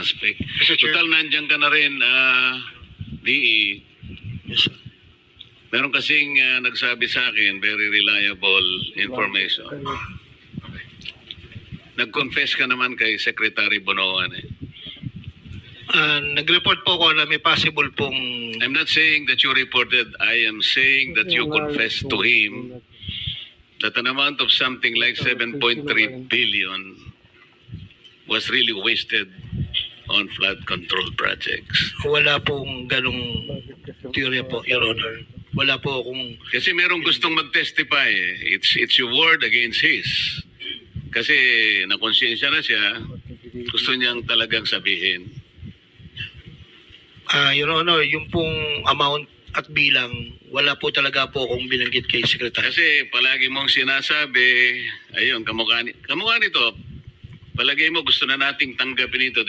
aspect. Mr. Chair. Total, nandiyan ka na rin, DE. Yes, sir. Meron kasing nagsabi sa akin, very reliable information. Nag-confess ka naman kay Secretary Bonoan eh. Nag-report po ako na may possible pong... I'm not saying that you reported. I am saying that you confessed to him that an amount of something like 7.3 billion was really wasted on flood control projects. Wala pong ganong teorya po, Your Honor. Wala po akong... Kasi merong gustong mag-testify eh. It's your word against his. Kasi nakonsensya na siya, gusto niyang talagang sabihin. Your Honor, yung pong amount at bilang, wala po talaga po akong binanggit kay Secretary. Kasi palagi mong sinasabi, ayun, kamukha nito, palagay mo gusto na nating tanggapin ito.